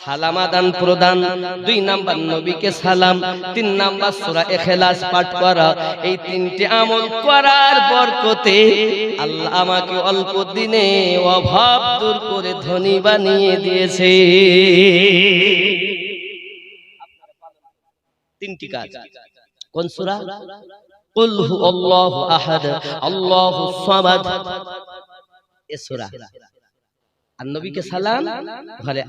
সালাম আদান প্রদান, 2 নাম্বার নবীকে সালাম, 3 নাম্বার সূরা ইখলাস পাঠ করা। এই 3টে আমল করার বরকতে আল্লাহ আমাকে অল্প দিনে অভাব দূর করে ধনী বানিয়ে দিয়েছে। 3টি কাজ। কোন সূরা? কুল হুয়াল্লাহু আহাদ আল্লাহুস সামাদ, এই সূরা। আর নবীকে সালাম, ঘরে